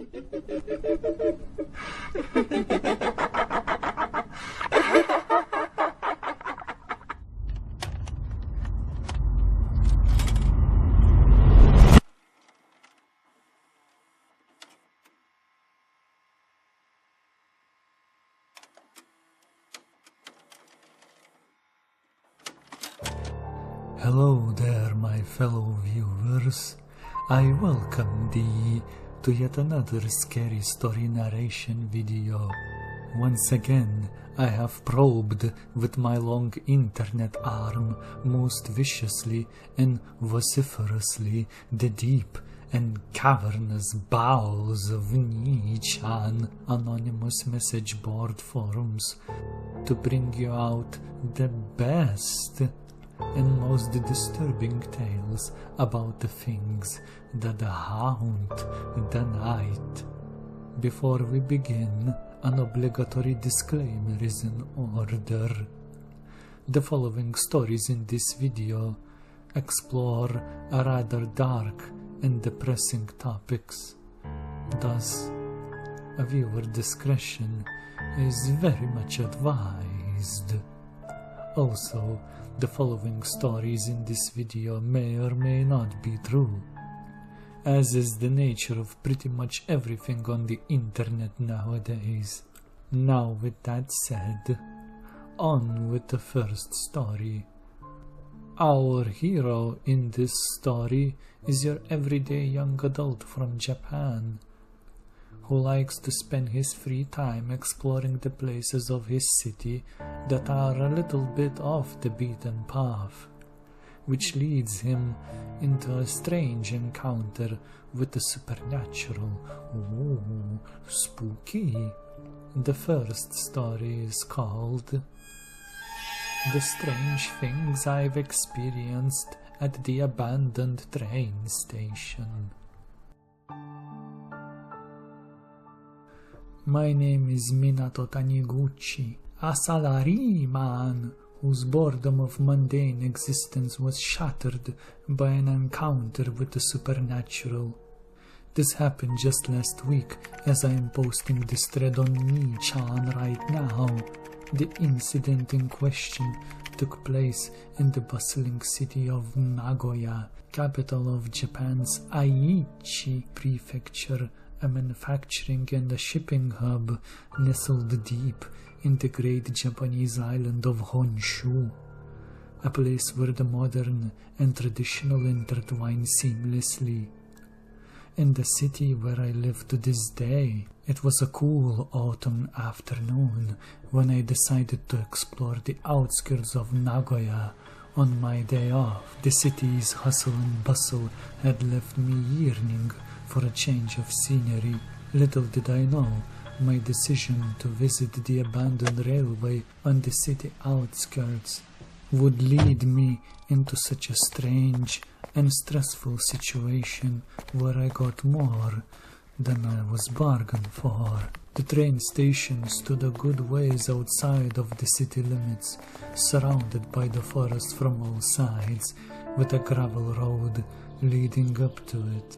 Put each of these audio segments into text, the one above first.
Hello there, my fellow viewers. I welcome thee to yet another scary story narration video. Once again, I have probed with my long internet arm most viciously and vociferously the deep and cavernous bowels of Nichan anonymous message board forums to bring you out the best and most disturbing tales about the things that haunt the night. Before we begin, an obligatory disclaimer is in order. The following stories in this video explore a rather dark and depressing topics. Thus, a viewer discretion is very much advised. Also, the following stories in this video may or may not be true, as is the nature of pretty much everything on the internet nowadays. Now, with that said, on with the first story. Our hero in this story is your everyday young adult from Japan, who likes to spend his free time exploring the places of his city that are a little bit off the beaten path, which leads him into a strange encounter with the supernatural. Ooh, spooky. The first story is called The Strange Things I've Experienced at the Abandoned Train Station. My name is Minato Taniguchi, a salaryman whose boredom of mundane existence was shattered by an encounter with the supernatural. This happened just last week, as I am posting this thread on Nichan right now. The incident in question took place in the bustling city of Nagoya, capital of Japan's Aichi Prefecture, a manufacturing and a shipping hub nestled deep in the great Japanese island of Honshu, a place where the modern and traditional intertwine seamlessly. In the city where I live to this day, it was a cool autumn afternoon when I decided to explore the outskirts of Nagoya on my day off. The city's hustle and bustle had left me yearning for a change of scenery. Little did I know, my decision to visit the abandoned railway on the city outskirts would lead me into such a strange and stressful situation where I got more than I was bargained for. The train station stood a good ways outside of the city limits, surrounded by the forest from all sides, with a gravel road leading up to it.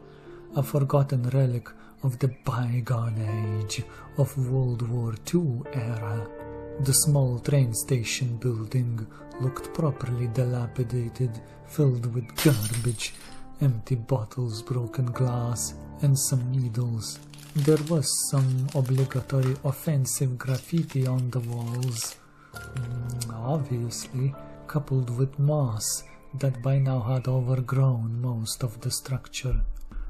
A forgotten relic of the bygone age of World War II era. The small train station building looked properly dilapidated, filled with garbage, empty bottles, broken glass, and some needles. There was some obligatory offensive graffiti on the walls, obviously, coupled with moss that by now had overgrown most of the structure.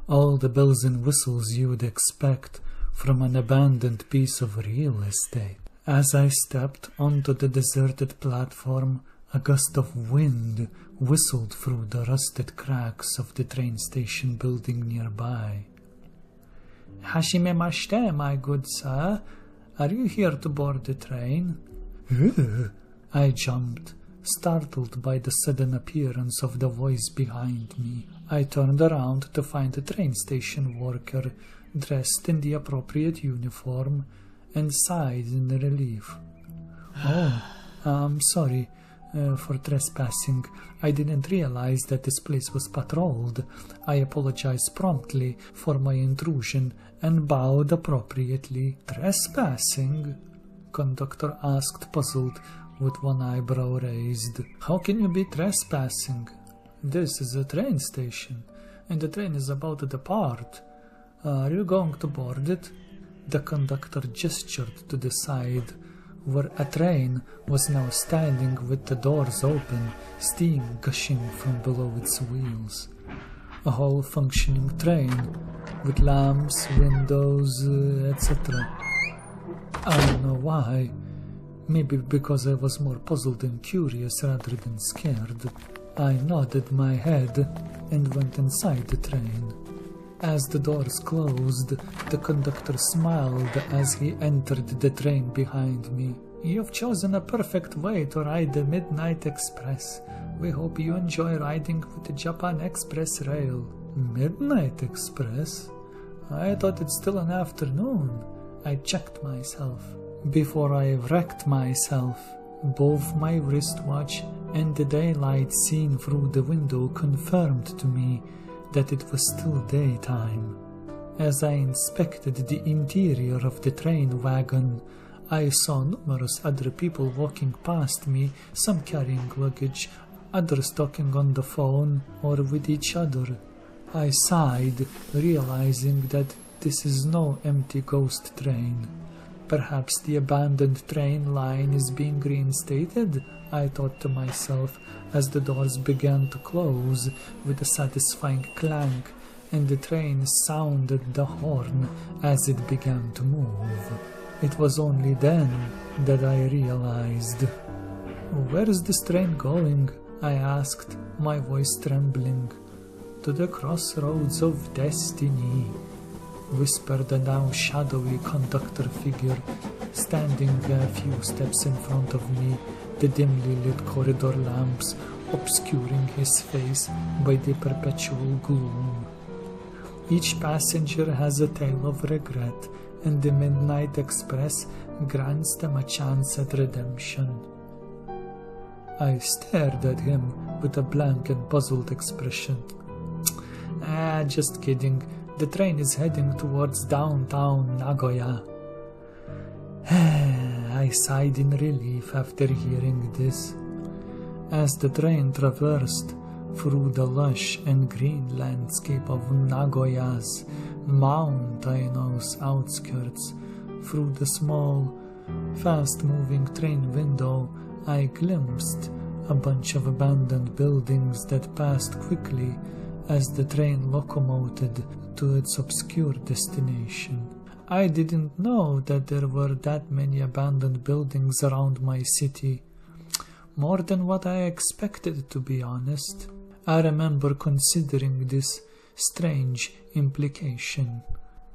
All the bells and whistles you would expect from an abandoned piece of real estate. As I stepped onto the deserted platform, a gust of wind whistled through the rusted cracks of the train station building nearby. "Hashimemashite, my good sir. Are you here to board the train?" I jumped, startled by the sudden appearance of the voice behind me. I turned around to find a train station worker dressed in the appropriate uniform and sighed in relief. "Oh, I'm sorry. for trespassing. I didn't realize that this place was patrolled. I apologized promptly for my intrusion and bowed appropriately. Trespassing? Conductor asked, puzzled, with one eyebrow raised. How can you be trespassing? This is a train station, and the train is about to depart. Are you going to board it? The conductor gestured to the side, where a train was now standing with the doors open, steam gushing from below its wheels. A whole functioning train, with lamps, windows, etc. I don't know why. Maybe because I was more puzzled and curious rather than scared. I nodded my head and went inside the train. As the doors closed, the conductor smiled as he entered the train behind me. You've chosen a perfect way to ride the Midnight Express. We hope you enjoy riding with the Japan Express Rail. Midnight Express? I thought it's still an afternoon. I checked myself. Before I wrecked myself, both my wristwatch and the daylight seen through the window confirmed to me that it was still daytime. As I inspected the interior of the train wagon, I saw numerous other people walking past me, some carrying luggage, others talking on the phone or with each other. I sighed, realizing that this is no empty ghost train. Perhaps the abandoned train line is being reinstated, I thought to myself, as the doors began to close with a satisfying clank, and the train sounded the horn as it began to move. It was only then that I realized. Where is this train going? I asked, my voice trembling. To the crossroads of destiny, whispered a now shadowy conductor figure, standing a few steps in front of me, the dimly lit corridor lamps obscuring his face by the perpetual gloom. Each passenger has a tale of regret, and the Midnight Express grants them a chance at redemption. I stared at him with a blank and puzzled expression. Just kidding. The train is heading towards downtown Nagoya. I sighed in relief after hearing this. As the train traversed through the lush and green landscape of Nagoya's mountainous outskirts, through the small, fast-moving train window, I glimpsed a bunch of abandoned buildings that passed quickly as the train locomoted to its obscure destination. I didn't know that there were that many abandoned buildings around my city. More than what I expected, to be honest. I remember considering this strange implication.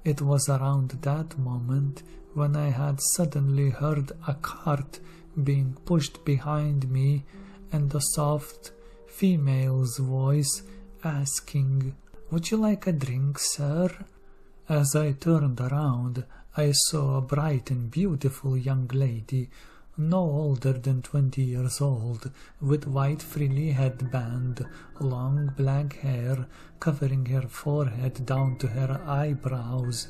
It was around that moment when I had suddenly heard a cart being pushed behind me and a soft female's voice asking, "Would you like a drink, sir?" As I turned around, I saw a bright and beautiful young lady, no older than 20 years old, with white frilly headband, long black hair covering her forehead down to her eyebrows,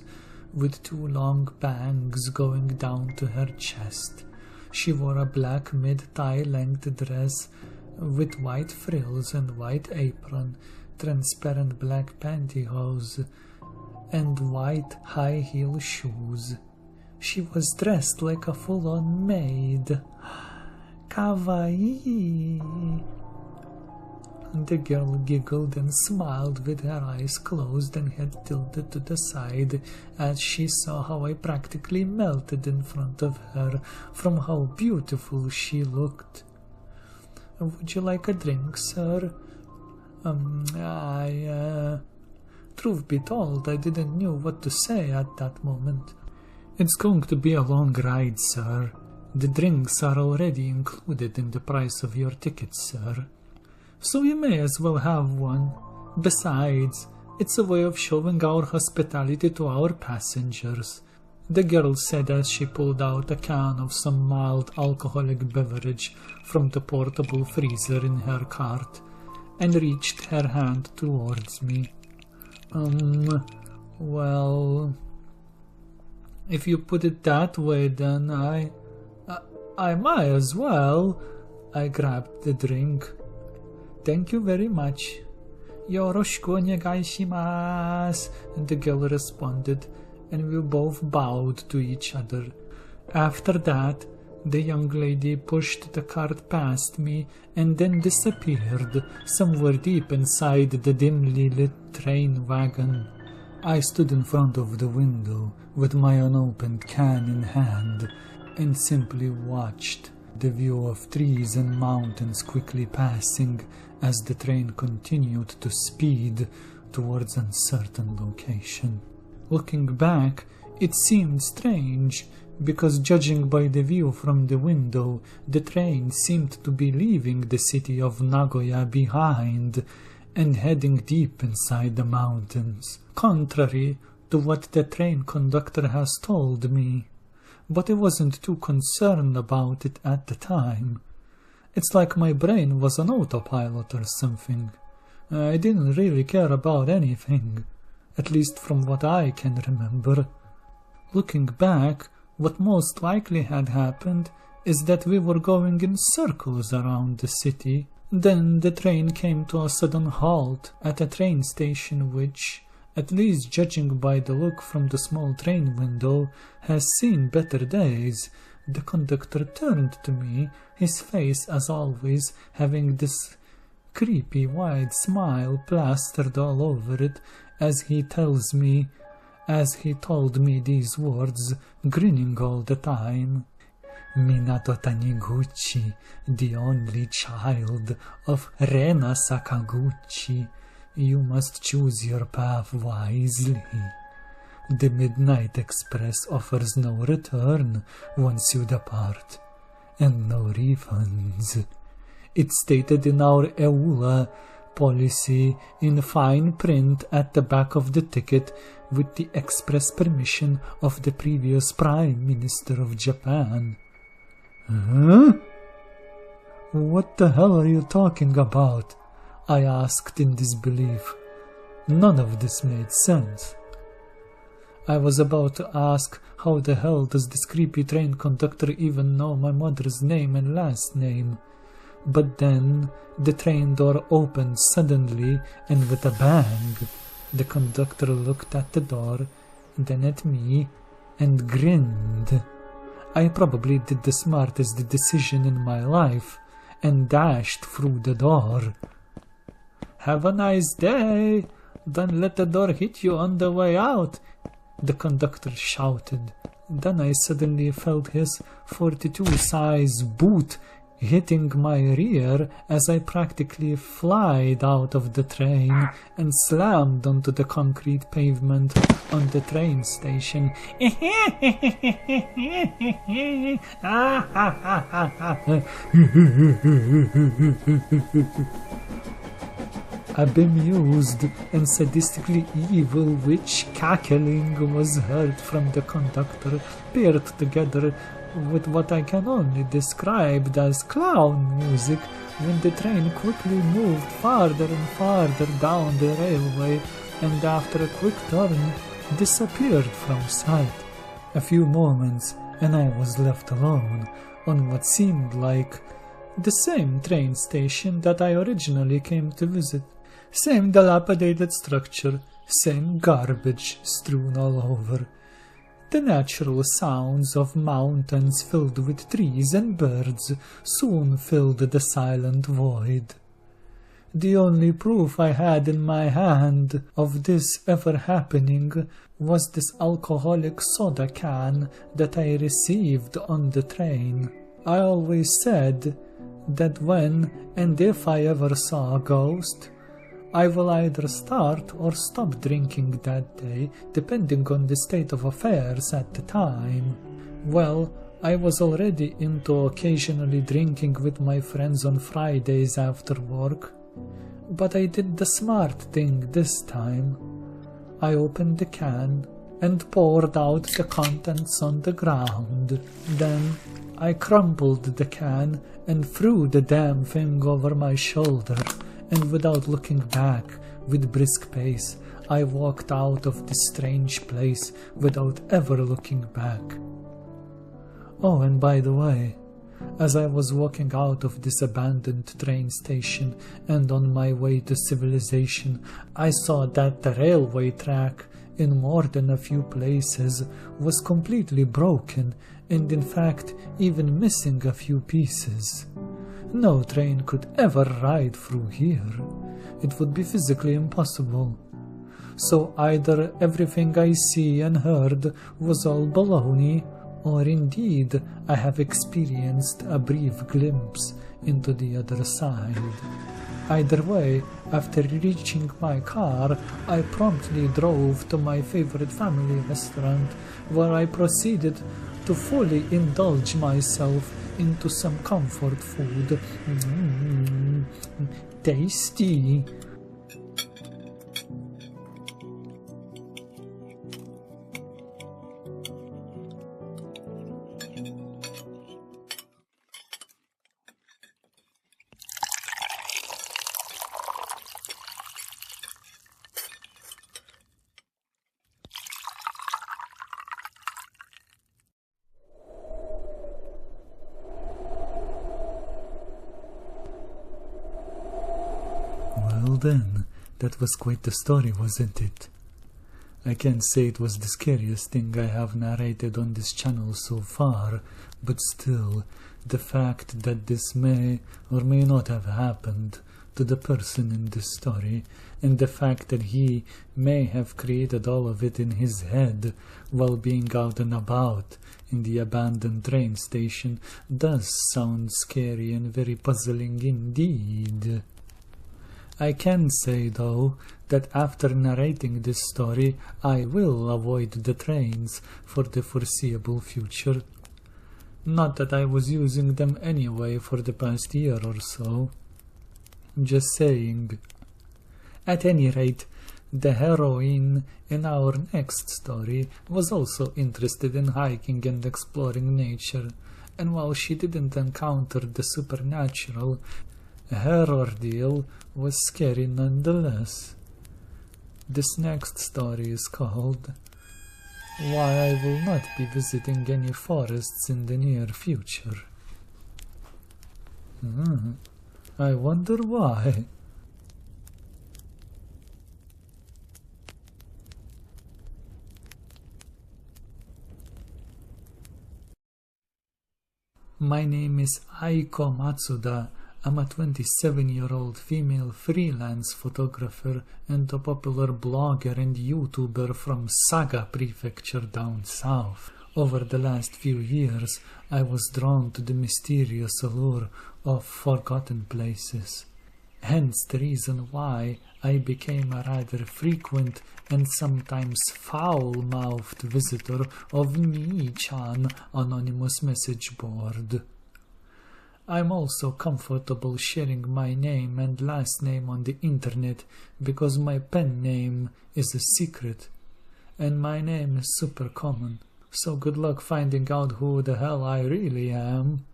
with 2 long bangs going down to her chest. She wore a black mid-thigh length dress with white frills and white apron, transparent black pantyhose, and white high-heel shoes. She was dressed like a full-on maid. Kawaii! The girl giggled and smiled with her eyes closed and head tilted to the side as she saw how I practically melted in front of her from how beautiful she looked. "Would you like a drink, sir?" Truth be told, I didn't know what to say at that moment. "It's going to be a long ride, sir. The drinks are already included in the price of your ticket, sir. So you may as well have one. Besides, it's a way of showing our hospitality to our passengers." the girl said as she pulled out a can of some mild alcoholic beverage from the portable freezer in her cart and reached her hand towards me. Well, if you put it that way, then I might as well. I grabbed the drink. Thank you very much. Yoroshiku onegai shimasu, the girl responded, and we both bowed to each other. After that, the young lady pushed the cart past me and then disappeared somewhere deep inside the dimly lit train wagon. I stood in front of the window with my unopened can in hand and simply watched the view of trees and mountains quickly passing as the train continued to speed towards an uncertain location. Looking back, it seemed strange, because judging by the view from the window, the train seemed to be leaving the city of Nagoya behind and heading deep inside the mountains, contrary to what the train conductor has told me. But I wasn't too concerned about it at the time. It's like my brain was on autopilot or something. I didn't really care about anything, at least from what I can remember. Looking back, what most likely had happened is that we were going in circles around the city. Then the train came to a sudden halt at a train station which, at least judging by the look from the small train window, has seen better days. The conductor turned to me, his face as always having this creepy wide smile plastered all over it as he told me these words, grinning all the time. Minato Taniguchi, the only child of Rena Sakaguchi, you must choose your path wisely. The Midnight Express offers no return once you depart, and no refunds. It's stated in our EULA policy in fine print at the back of the ticket with the express permission of the previous Prime Minister of Japan. Huh? What the hell are you talking about? I asked in disbelief. None of this made sense. I was about to ask, how the hell does this creepy train conductor even know my mother's name and last name? But then the train door opened suddenly and with a bang. The conductor looked at the door, then at me, and grinned. I probably did the smartest decision in my life and dashed through the door. Have a nice day. Don't let the door hit you on the way out, the conductor shouted. Then I suddenly felt his 42-size boot hitting my rear as I practically flied out of the train and slammed onto the concrete pavement on the train station. A bemused and sadistically evil witch cackling was heard from the conductor, paired together with what I can only describe as clown music when the train quickly moved farther and farther down the railway and after a quick turn disappeared from sight. A few moments and I was left alone on what seemed like the same train station that I originally came to visit. Same dilapidated structure, same garbage strewn all over. The natural sounds of mountains filled with trees and birds soon filled the silent void. The only proof I had in my hand of this ever happening was this alcoholic soda can that I received on the train. I always said that when and if I ever saw a ghost, I will either start or stop drinking that day, depending on the state of affairs at the time. Well, I was already into occasionally drinking with my friends on Fridays after work, but I did the smart thing this time. I opened the can, and poured out the contents on the ground. Then I crumpled the can and threw the damn thing over my shoulder, and without looking back, with brisk pace, I walked out of this strange place without ever looking back. Oh, and by the way, as I was walking out of this abandoned train station and on my way to civilization, I saw that the railway track, in more than a few places, was completely broken and in fact even missing a few pieces. No train could ever ride through here. It would be physically impossible. So either everything I see and heard was all baloney, or indeed I have experienced a brief glimpse into the other side. Either way, after reaching my car, I promptly drove to my favorite family restaurant, where I proceeded to fully indulge myself into some comfort food. Tasty! Well then, that was quite the story, wasn't it? I can't say it was the scariest thing I have narrated on this channel so far, but still, the fact that this may or may not have happened to the person in this story, and the fact that he may have created all of it in his head while being out and about in the abandoned train station, does sound scary and very puzzling indeed. I can say, though, that after narrating this story, I will avoid the trains for the foreseeable future. Not that I was using them anyway for the past year or so. Just saying. At any rate, the heroine in our next story was also interested in hiking and exploring nature, and while she didn't encounter the supernatural, her ordeal was scary nonetheless. This next story is called Why I Will Not Be Visiting Any Forests in the Near Future. I wonder why. My name is Aiko Matsuda. I'm a 27-year-old female freelance photographer and a popular blogger and YouTuber from Saga Prefecture down south. Over the last few years, I was drawn to the mysterious allure of forgotten places. Hence the reason why I became a rather frequent and sometimes foul-mouthed visitor of Nii-chan anonymous message board. I'm also comfortable sharing my name and last name on the internet because my pen name is a secret, and my name is super common, so good luck finding out who the hell I really am.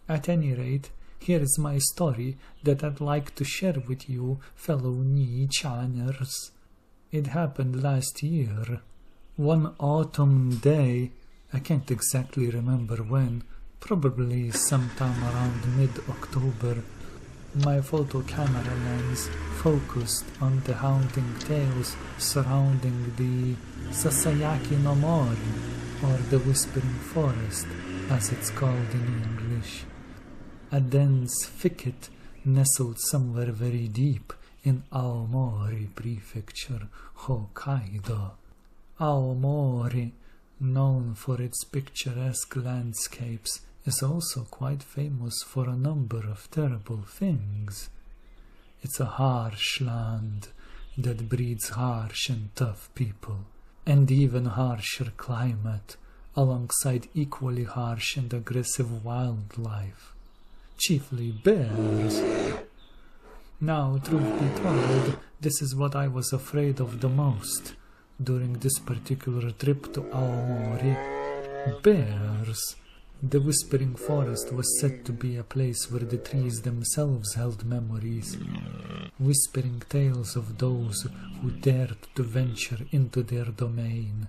At any rate, here is my story that I'd like to share with you, fellow Nii-chaners. It happened last year. One autumn day, I can't exactly remember when, probably sometime around mid-October, my photo camera lens focused on the haunting tales surrounding the Sasayaki no Mori, or the Whispering Forest, as it's called in English. A dense thicket nestled somewhere very deep in Aomori Prefecture, Hokkaido. Aomori, known for its picturesque landscapes, is also quite famous for a number of terrible things. It's a harsh land that breeds harsh and tough people, and even harsher climate, alongside equally harsh and aggressive wildlife, chiefly bears. Now, truth be told, this is what I was afraid of the most. during this particular trip to Aomori. Bears! The Whispering Forest was said to be a place where the trees themselves held memories, whispering tales of those who dared to venture into their domain.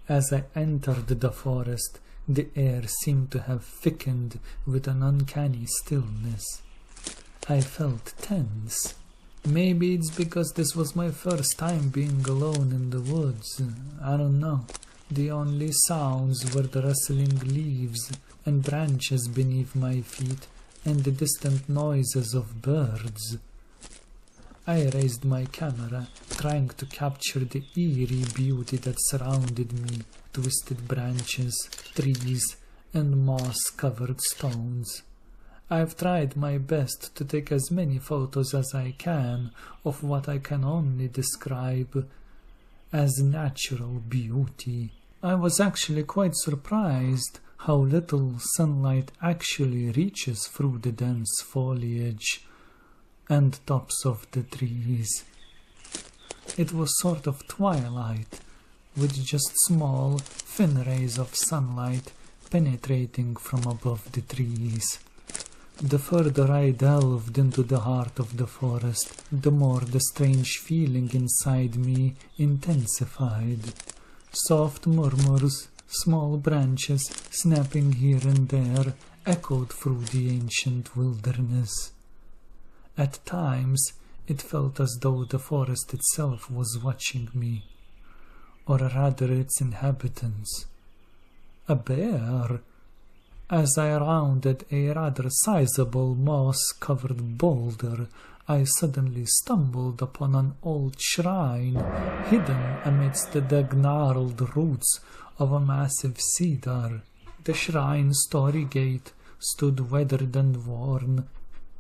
As I entered the forest, the air seemed to have thickened with an uncanny stillness. I felt tense. Maybe it's because this was my first time being alone in the woods. I don't know. The only sounds were the rustling leaves and branches beneath my feet and the distant noises of birds. I raised my camera, trying to capture the eerie beauty that surrounded me, twisted branches, trees, and moss-covered stones. I've tried my best to take as many photos as I can of what I can only describe as natural beauty. I was actually quite surprised how little sunlight actually reaches through the dense foliage and tops of the trees. It was sort of twilight, with just small, thin rays of sunlight penetrating from above the trees. The further I delved into the heart of the forest, the more the strange feeling inside me intensified. Soft murmurs, small branches snapping here and there, echoed through the ancient wilderness. At times, it felt as though the forest itself was watching me, or rather its inhabitants. A bear! As I rounded a rather sizable moss-covered boulder, I suddenly stumbled upon an old shrine hidden amidst the gnarled roots of a massive cedar. The shrine's story gate stood weathered and worn,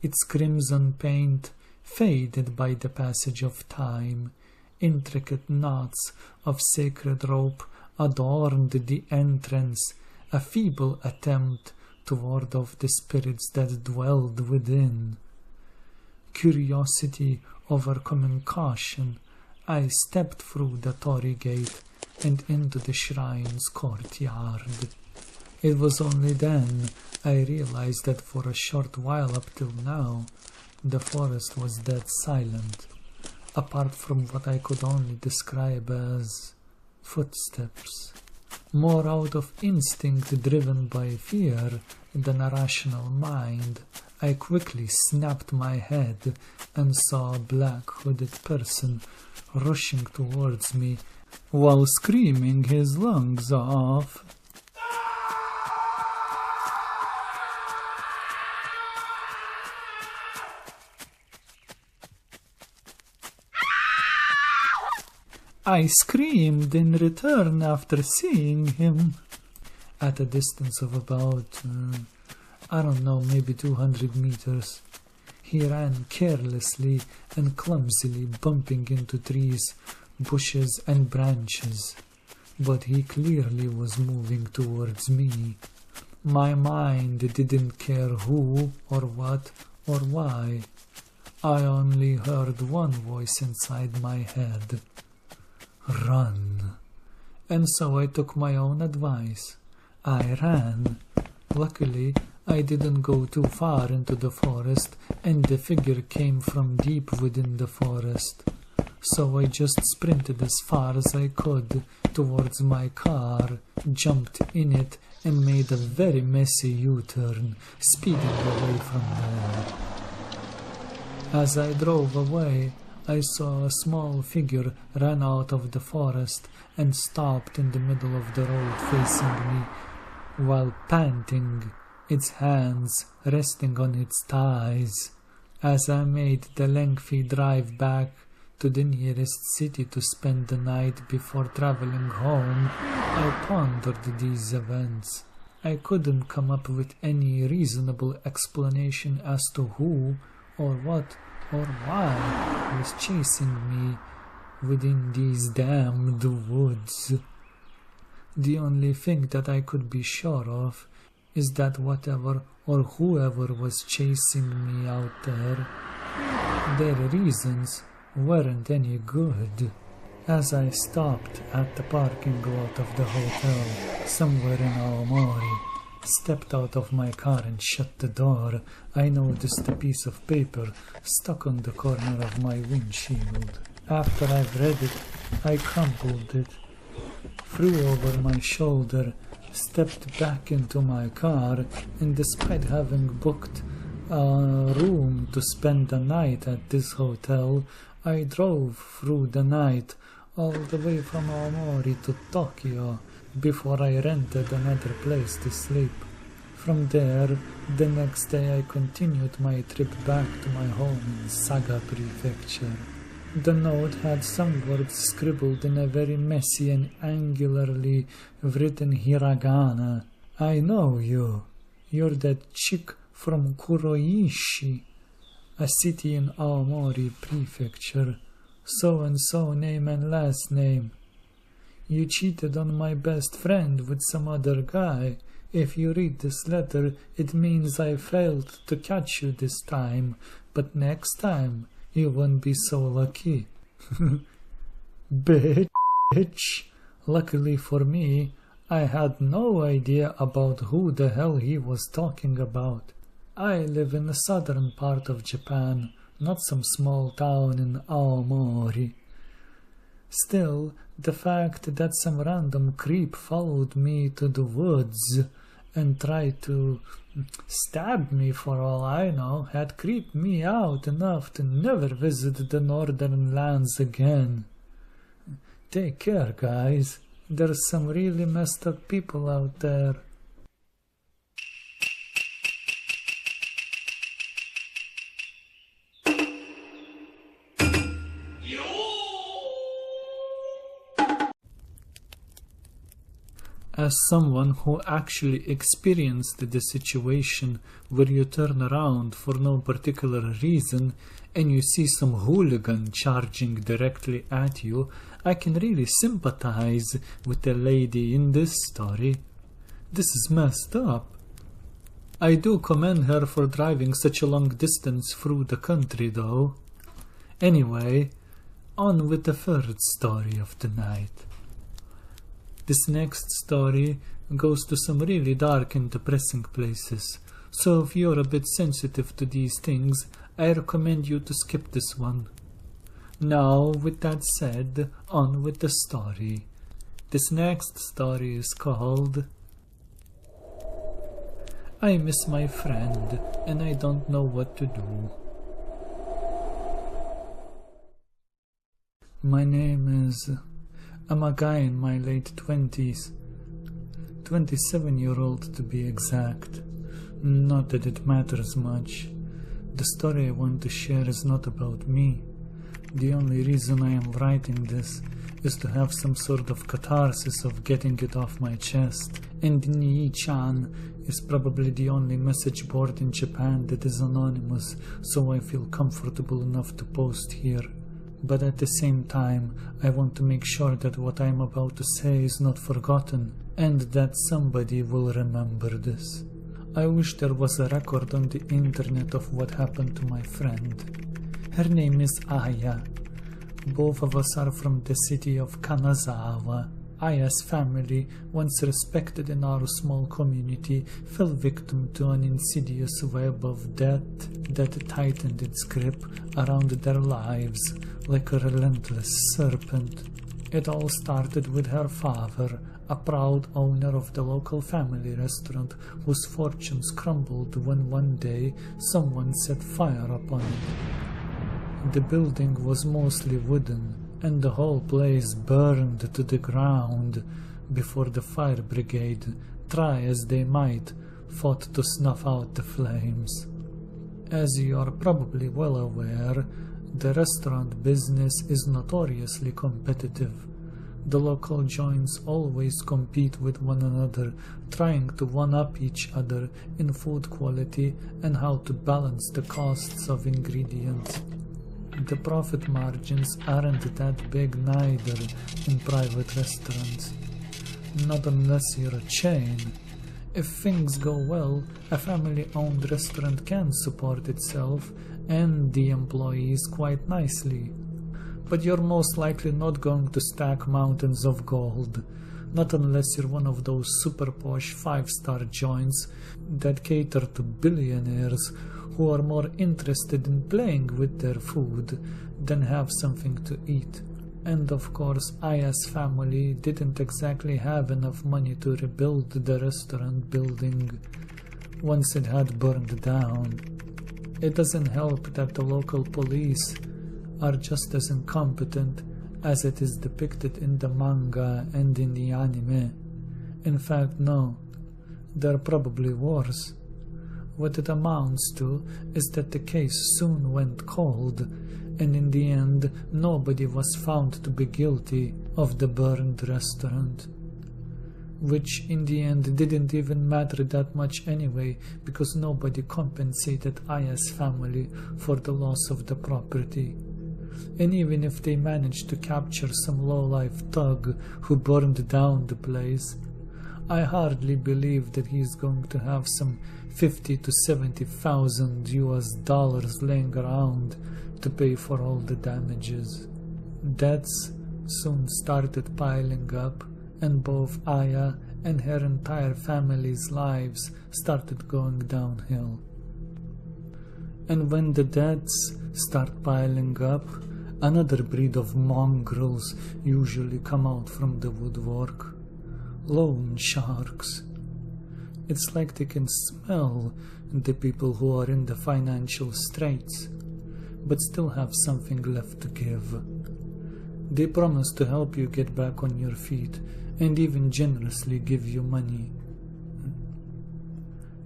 its crimson paint faded by the passage of time. Intricate knots of sacred rope adorned the entrance, a feeble attempt to ward off the spirits that dwelled within. Curiosity overcoming caution, I stepped through the torii gate and into the shrine's courtyard. It was only then I realized that for a short while up till now, the forest was dead silent, apart from what I could only describe as footsteps. More out of instinct driven by fear than a rational mind, I quickly snapped my head and saw a black hooded person rushing towards me while screaming his lungs off. I screamed in return after seeing him. At a distance of about, I don't know, maybe 200 meters, he ran carelessly and clumsily, bumping into trees, bushes and branches, but he clearly was moving towards me. My mind didn't care who or what or why. I only heard one voice inside my head. Run. And so I took my own advice. I ran. Luckily, I didn't go too far into the forest, and the figure came from deep within the forest. So I just sprinted as far as I could towards my car, jumped in it, and made a very messy U-turn, speeding away from there. As I drove away, I saw a small figure run out of the forest and stopped in the middle of the road facing me, while panting, its hands resting on its thighs. As I made the lengthy drive back to the nearest city to spend the night before traveling home, I pondered these events. I couldn't come up with any reasonable explanation as to who or what or why was chasing me within these damned woods. The only thing that I could be sure of is that whatever or whoever was chasing me out there, their reasons weren't any good. As I stopped at the parking lot of the hotel, somewhere in Aomori, stepped out of my car and shut the door, I noticed a piece of paper stuck on the corner of my windshield. After I've read it, I crumpled it, threw over my shoulder, stepped back into my car, and despite having booked a room to spend the night at this hotel, I drove through the night all the way from Aomori to Tokyo before I rented another place to sleep. From there, the next day I continued my trip back to my home in Saga Prefecture. The note had some words scribbled in a very messy and angularly written hiragana. I know you. You're that chick from Kuroishi, a city in Aomori Prefecture. So-and-so name and last name. You cheated on my best friend with some other guy. If you read this letter, it means I failed to catch you this time, but next time you won't be so lucky. Bitch. Luckily for me, I had no idea about who the hell he was talking about. I live in the southern part of Japan, not some small town in Aomori. Still, the fact that some random creep followed me to the woods and tried to stab me for all I know had creeped me out enough to never visit the northern lands again. Take care, guys. There's some really messed up people out there. As someone who actually experienced the situation where you turn around for no particular reason and you see some hooligan charging directly at you, I can really sympathize with the lady in this story. This is messed up. I do commend her for driving such a long distance through the country though. Anyway, on with the third story of the night. This next story goes to some really dark and depressing places, so if you're a bit sensitive to these things, I recommend you to skip this one. Now, with that said, on with the story. This next story is called I Miss My Friend and I Don't Know What to Do. My name is... I'm a guy in my late 20s, 27-year-old to be exact. Not that it matters much. The story I want to share is not about me. The only reason I am writing this is to have some sort of catharsis of getting it off my chest. And Nii-chan is probably the only message board in Japan that is anonymous, so I feel comfortable enough to post here. But at the same time, I want to make sure that what I am about to say is not forgotten, and that somebody will remember this. I wish there was a record on the internet of what happened to my friend. Her name is Aya. Both of us are from the city of Kanazawa. Aya's family, once respected in our small community, fell victim to an insidious web of death that tightened its grip around their lives like a relentless serpent. It all started with her father, a proud owner of the local family restaurant whose fortunes crumbled when one day someone set fire upon it. The building was mostly wooden, and the whole place burned to the ground before the fire brigade, try as they might, fought to snuff out the flames. As you are probably well aware, the restaurant business is notoriously competitive. The local joints always compete with one another, trying to one-up each other in food quality and how to balance the costs of ingredients. The profit margins aren't that big neither in private restaurants. Not unless you're a chain. If things go well, a family-owned restaurant can support itself and the employees quite nicely. But you're most likely not going to stack mountains of gold. Not unless you're one of those super posh 5-star joints that cater to billionaires who are more interested in playing with their food than have something to eat. And of course, Aya's family didn't exactly have enough money to rebuild the restaurant building once it had burned down. It doesn't help that the local police are just as incompetent as it is depicted in the manga and in the anime. In fact, no, they're probably worse. What it amounts to is that the case soon went cold, and in the end nobody was found to be guilty of the burned restaurant. Which in the end didn't even matter that much anyway, because nobody compensated Aya's family for the loss of the property. And even if they managed to capture some low-life thug who burned down the place, I hardly believe that he's going to have some 50 to 70,000 US dollars laying around to pay for all the damages. Debts soon started piling up, and both Aya and her entire family's lives started going downhill. And when the debts start piling up, another breed of mongrels usually come out from the woodwork. Loan sharks. It's like they can smell the people who are in the financial straits, but still have something left to give. They promise to help you get back on your feet and even generously give you money.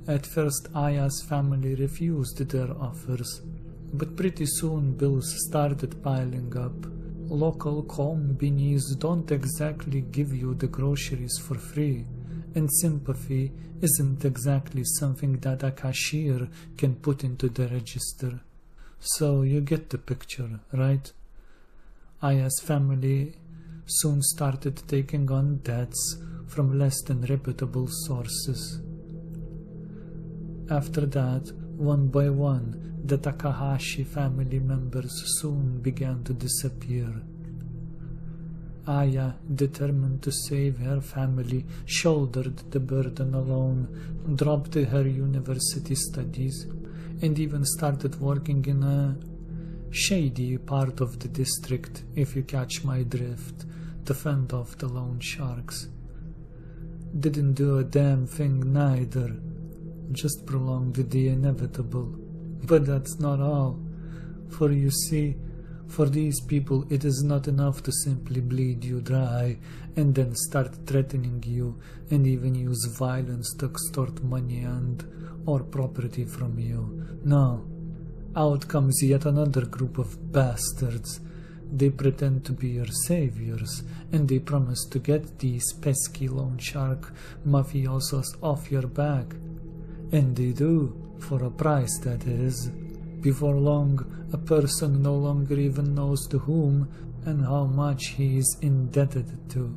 At first, Aya's family refused their offers, but pretty soon bills started piling up. Local combinies don't exactly give you the groceries for free, and sympathy isn't exactly something that a cashier can put into the register. So you get the picture, right? Aya's family soon started taking on debts from less than reputable sources. After that, one by one, the Takahashi family members soon began to disappear. Aya, determined to save her family, shouldered the burden alone, dropped her university studies, and even started working in a shady part of the district, if you catch my drift, to fend off the loan sharks. Didn't do a damn thing neither, just prolonged the inevitable. But that's not all, for you see, for these people it is not enough to simply bleed you dry and then start threatening you and even use violence to extort money and or property from you. No, out comes yet another group of bastards. They pretend to be your saviors, and they promise to get these pesky loan shark mafiosos off your back. And they do, for a price that is. Before long, a person no longer even knows to whom and how much he is indebted to.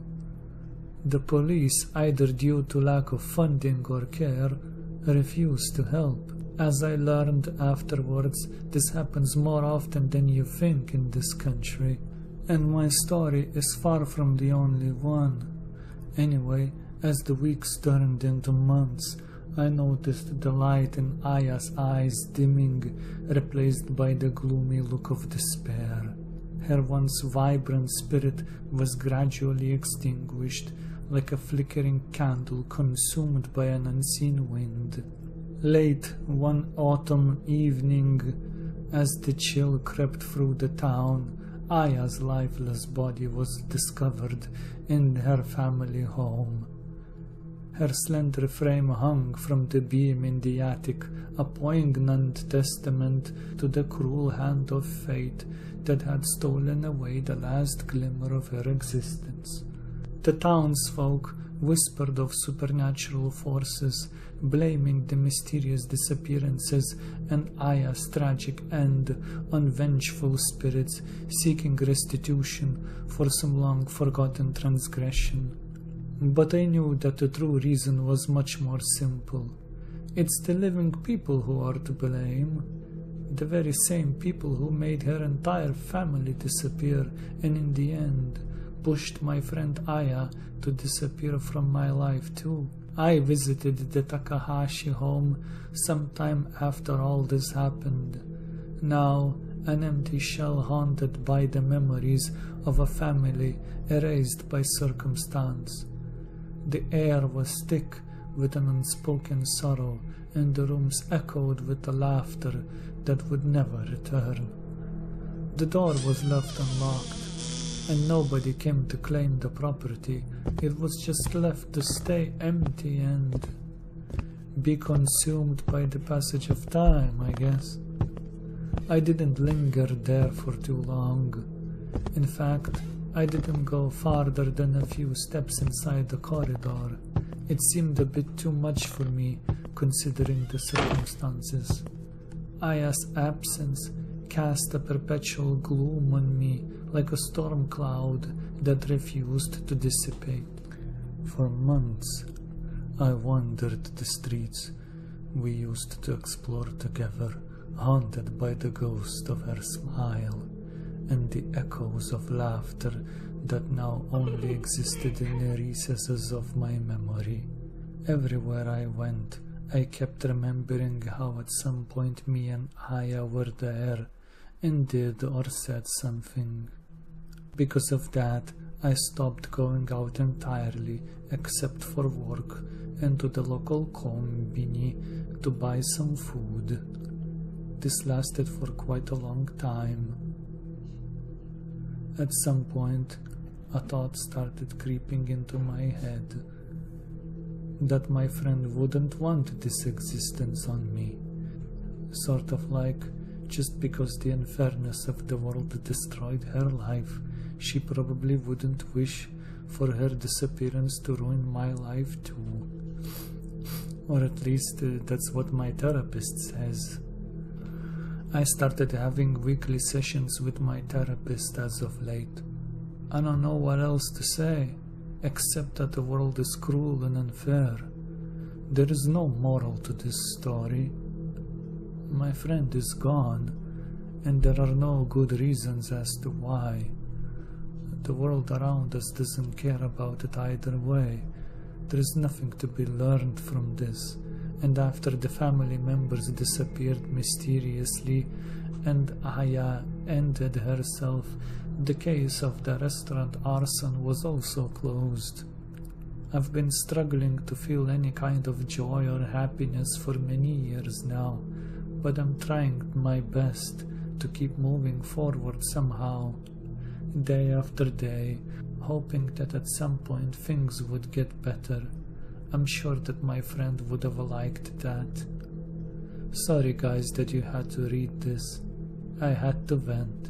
The police, either due to lack of funding or care, refuse to help. As I learned afterwards, this happens more often than you think in this country, and my story is far from the only one. Anyway, as the weeks turned into months, I noticed the light in Aya's eyes dimming, replaced by the gloomy look of despair. Her once vibrant spirit was gradually extinguished, like a flickering candle consumed by an unseen wind. Late one autumn evening, as the chill crept through the town, Aya's lifeless body was discovered in her family home. Her slender frame hung from the beam in the attic, a poignant testament to the cruel hand of fate that had stolen away the last glimmer of her existence. The townsfolk whispered of supernatural forces, blaming the mysterious disappearances and Aya's tragic end on vengeful spirits seeking restitution for some long-forgotten transgression. But I knew that the true reason was much more simple. It's the living people who are to blame. The very same people who made her entire family disappear and in the end pushed my friend Aya to disappear from my life too. I visited the Takahashi home sometime after all this happened. Now, an empty shell haunted by the memories of a family erased by circumstance. The air was thick with an unspoken sorrow, and the rooms echoed with the laughter that would never return. The door was left unlocked, and nobody came to claim the property. It was just left to stay empty and be consumed by the passage of time, I guess. I didn't linger there for too long. In fact, I didn't go farther than a few steps inside the corridor. It seemed a bit too much for me, considering the circumstances. Aya's absence cast a perpetual gloom on me, like a storm cloud that refused to dissipate. For months, I wandered the streets we used to explore together, haunted by the ghost of her smile and the echoes of laughter that now only existed in the recesses of my memory. Everywhere I went, I kept remembering how at some point me and Aya were there and did or said something. Because of that, I stopped going out entirely except for work and to the local kombini to buy some food. This lasted for quite a long time. At some point, a thought started creeping into my head that my friend wouldn't want this existence on me. Sort of like, just because the unfairness of the world destroyed her life, she probably wouldn't wish for her disappearance to ruin my life too. Or at least that's what my therapist says. I started having weekly sessions with my therapist as of late. I don't know what else to say, except that the world is cruel and unfair. There is no moral to this story. My friend is gone, and there are no good reasons as to why. The world around us doesn't care about it either way. There is nothing to be learned from this, and after the family members disappeared mysteriously and Aya ended herself, the case of the restaurant arson was also closed. I've been struggling to feel any kind of joy or happiness for many years now, but I'm trying my best to keep moving forward somehow, day after day, hoping that at some point things would get better. I'm sure that my friend would have liked that. Sorry guys that you had to read this. I had to vent.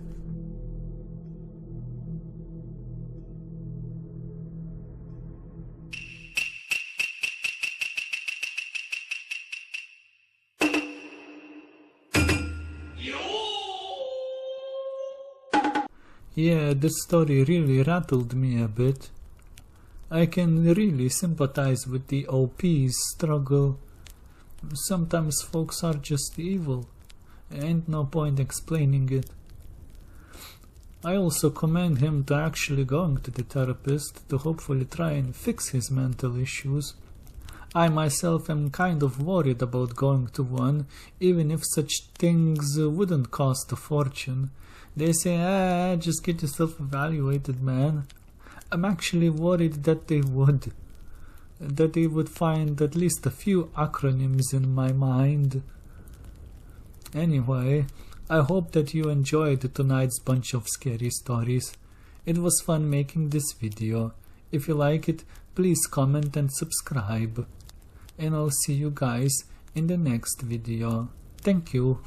Yeah, this story really rattled me a bit. I can really sympathize with the OP's struggle. Sometimes folks are just evil. Ain't no point explaining it. I also commend him to actually going to the therapist to hopefully try and fix his mental issues. I myself am kind of worried about going to one, even if such things wouldn't cost a fortune. They say, just get yourself evaluated, man. I'm actually worried that they would. That they would find at least a few acronyms in my mind. Anyway, I hope that you enjoyed tonight's bunch of scary stories. It was fun making this video. If you like it, please comment and subscribe. And I'll see you guys in the next video. Thank you.